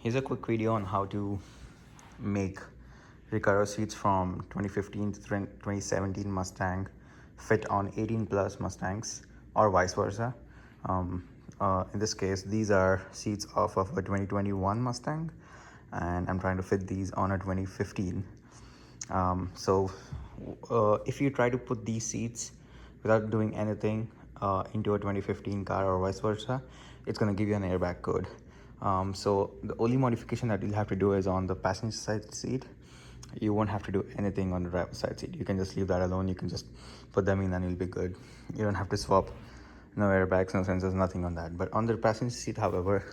Here's a quick video on how to make Recaro seats from 2015 to 2017 Mustang fit on 18 plus Mustangs or vice versa. In this case, these are seats off of a 2021 Mustang and I'm trying to fit these on a 2015. If you try to put these seats without doing anything into a 2015 car or vice versa, it's going to give you an airbag code. So the only modification that you'll have to do is on the passenger side seat. You won't have to do anything on the driver's side seat. You can just leave that alone. You can just put them in and you'll be good. You don't have to swap. No airbags, no sensors, nothing on that. But on the passenger seat, however,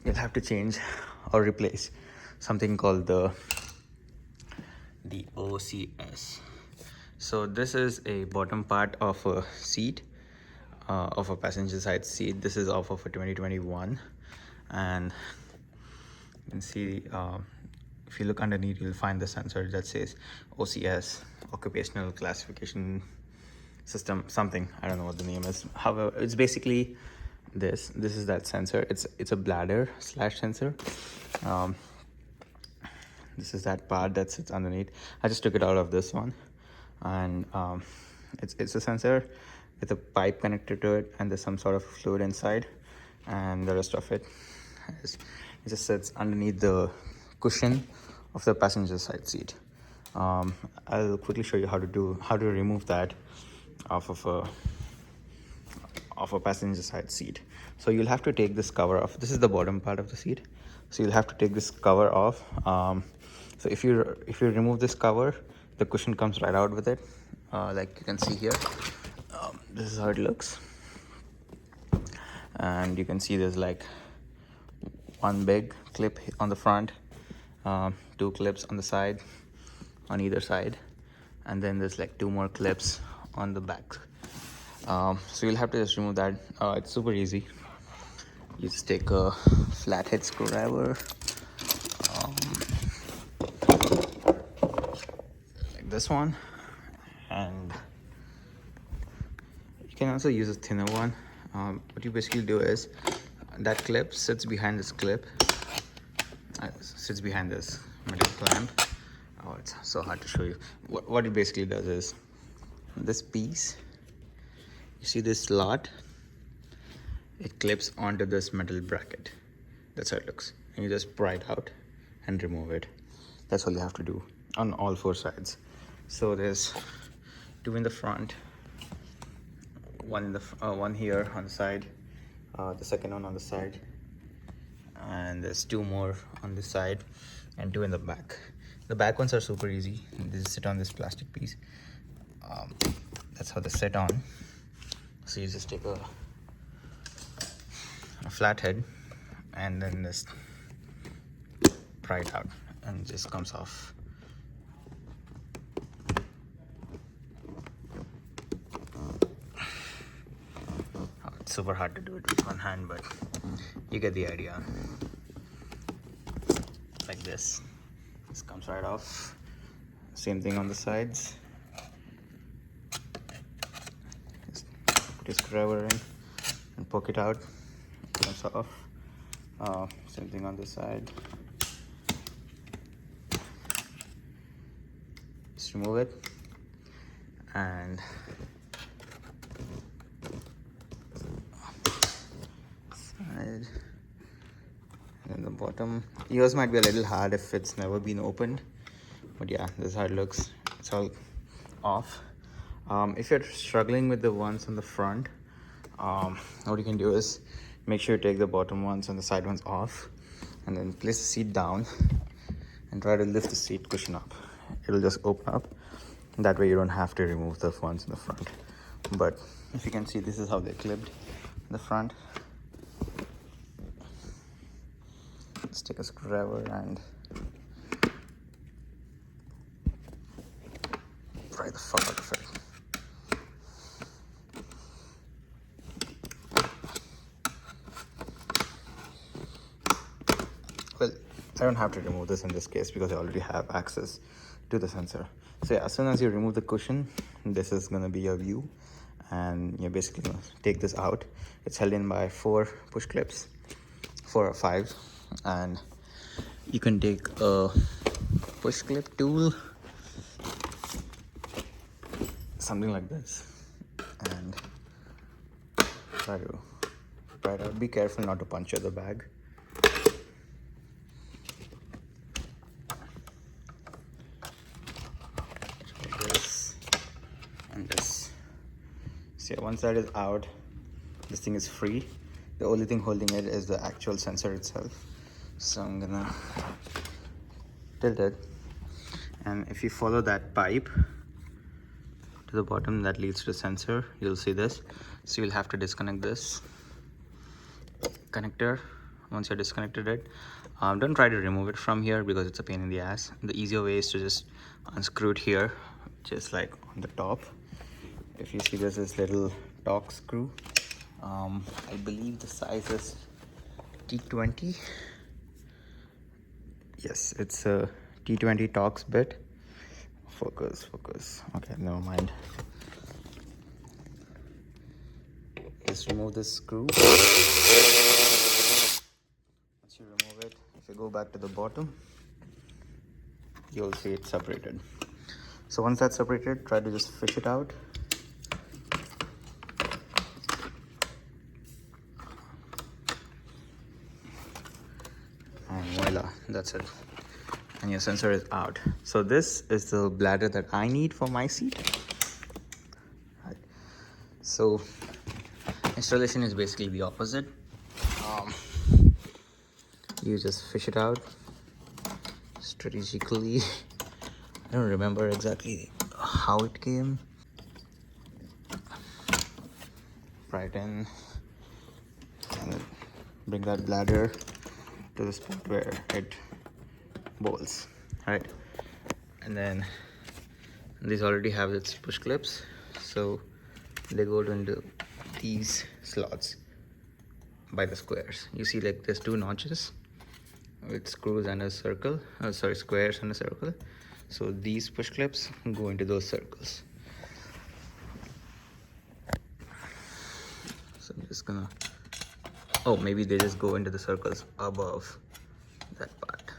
you'll have to change or replace something called the OCS. So this is a bottom part of a seat, of a passenger side seat. This is off of a 2021, and you can see if you look underneath, you'll find the sensor that says OCS, Occupational Classification System, something. I don't know what the name is. However, it's basically this is that sensor. It's a bladder slash sensor. This is that part that sits underneath. I just took it out of this one, and it's a sensor with a pipe connected to it, and there's some sort of fluid inside, and the rest of it just sits underneath the cushion of the passenger side seat. I'll quickly show you how to remove that off of a passenger side seat. So you'll have to take this cover off. This is the bottom part of the seat, so you'll have to take this cover off. So if you remove this cover, the cushion comes right out with it, like you can see here. This is how it looks, and you can see there's like one big clip on the front, two clips on the side, on either side, and then there's like two more clips on the back. So you'll have to just remove that. It's super easy. You just take a flathead screwdriver, like this one, and you can also use a thinner one. What you basically do is that clip sits behind this clip, sits behind this metal clamp. Oh, it's so hard to show you. What it basically does is this piece, you see this slot, it clips onto this metal bracket. That's how it looks. And you just pry it out and remove it. That's all you have to do on all four sides. So there's two in the front, one here on the side, the second one on the side, and there's two more on this side and two in the back. The back ones are super easy. They just sit on this plastic piece. That's how they sit on. So you just take a flathead and then just pry it out, and it just comes off. It's super hard to do it with one hand, but you get the idea. Like this comes right off. Same thing on the sides. Just put your screwdriver in and poke it out. It comes off. Same thing on this side. Just remove it, and side, and then the bottom. Yours might be a little hard if it's never been opened, but yeah, this is how it looks. It's all off. If you're struggling with the ones on the front, what you can do is make sure you take the bottom ones and the side ones off, and then place the seat down and try to lift the seat cushion up. It'll just open up, and that way you don't have to remove the ones in the front. But if you can see, this is how they're clipped in the front. Let's take a screwdriver and pry the fuck out of it. Well, I don't have to remove this in this case because I already have access to the sensor. So yeah, as soon as you remove the cushion, this is going to be your view, and you're basically going to take this out. It's held in by 4 push clips, 4 or 5, and you can take a push clip tool, something like this, and try to be careful not to puncture the bag. This and this. So once that is out, this thing is free. The only thing holding it is the actual sensor itself. So I'm gonna tilt it, and if you follow that pipe to the bottom that leads to the sensor, you'll see this. So you'll have to disconnect this connector. Once you're disconnected it, don't try to remove it from here because it's a pain in the ass. The easier way is to just unscrew it here, just like on the top. If you see, there's this little torque screw. I believe the size is T20. Yes, it's a T20 Torx bit. Focus. Okay, never mind. Just remove this screw. Once you remove it, if you go back to the bottom, you'll see it's separated. So once that's separated, try to just fish it out. And voila, that's it. And your sensor is out. So this is the bladder that I need for my seat. Right. So installation is basically the opposite. You just fish it out strategically. I don't remember exactly how it came. Pry it in and bring that bladder to the spot where it bolts, right? And then these already have its push clips, so they go into these slots by the squares. You see, like, there's two notches with screws and a circle, squares and a circle. So these push clips go into those circles. So I'm just gonna, oh, maybe they just go into the circles above that part.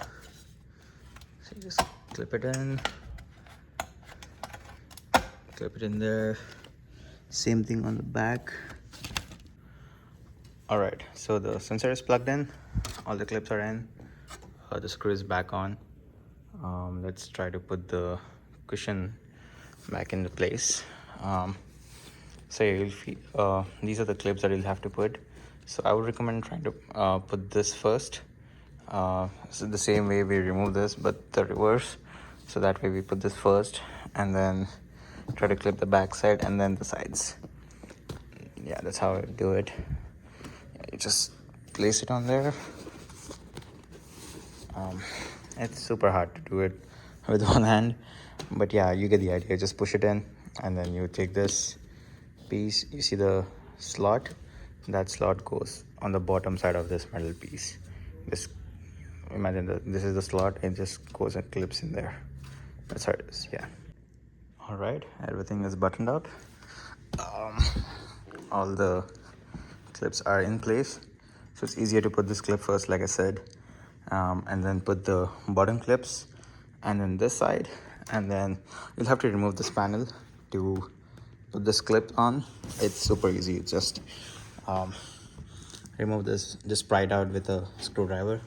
So you just clip it in there. Same thing on the back. All right, so the sensor is plugged in, all the clips are in, the screw is back on. Let's try to put the cushion back into place. So these are the clips that you'll have to put. So I would recommend trying to put this first. So the same way we remove this, but the reverse. So that way we put this first and then try to clip the back side and then the sides. Yeah, that's how I do it. You just place it on there. It's super hard to do it with one hand, but yeah, you get the idea. Just push it in and then you take this piece. You see the slot? That slot goes on the bottom side of this metal piece. Just imagine that this is the slot. It just goes and clips in there. That's how it is. Yeah. All right, everything is buttoned up. All the clips are in place, so it's easier to put this clip first, like I said, and then put the bottom clips and then this side, and then you'll have to remove this panel to put this clip on. It's super easy. Just remove this, just pry it out with a screwdriver.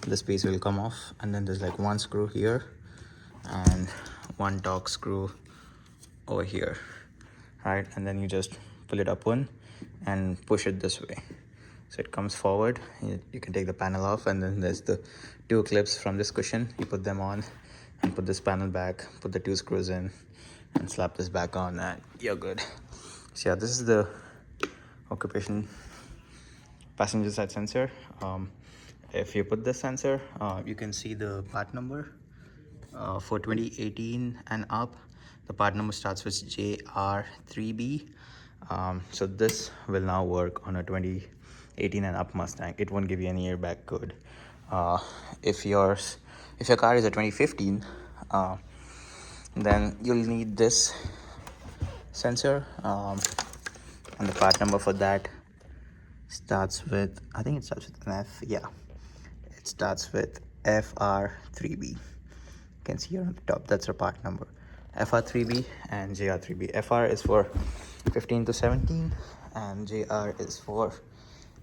This piece will come off, and then there's like one screw here and one torque screw over here, right? And then you just pull it up one and push it this way, so it comes forward. You can take the panel off, and then there's the two clips from this cushion. You put them on and put this panel back, put the two screws in and slap this back on, and you're good. So yeah, this is the occupation passenger side sensor. If you put this sensor, you can see the part number for 2018 and up. The part number starts with JR3B. So this will now work on a 2018 and up Mustang. It won't give you any airbag code. If your car is a 2015, then you'll need this sensor, and the part number for that starts with, I think it starts with an F. Yeah, it starts with FR3B. You can see here on the top, that's our part number. FR3B and JR3B. FR is for 15 to 17 and JR is for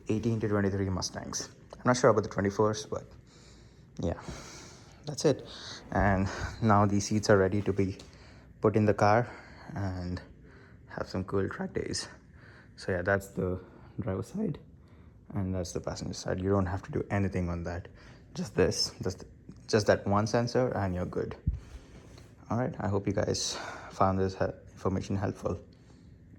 18 to 23 Mustangs. I'm not sure about the 24s, but yeah, that's it. And now these seats are ready to be put in the car and have some cool track days. So yeah, that's the driver's side and that's the passenger side. You don't have to do anything on that. Just this, just that one sensor and you're good. All right, I hope you guys found this information helpful.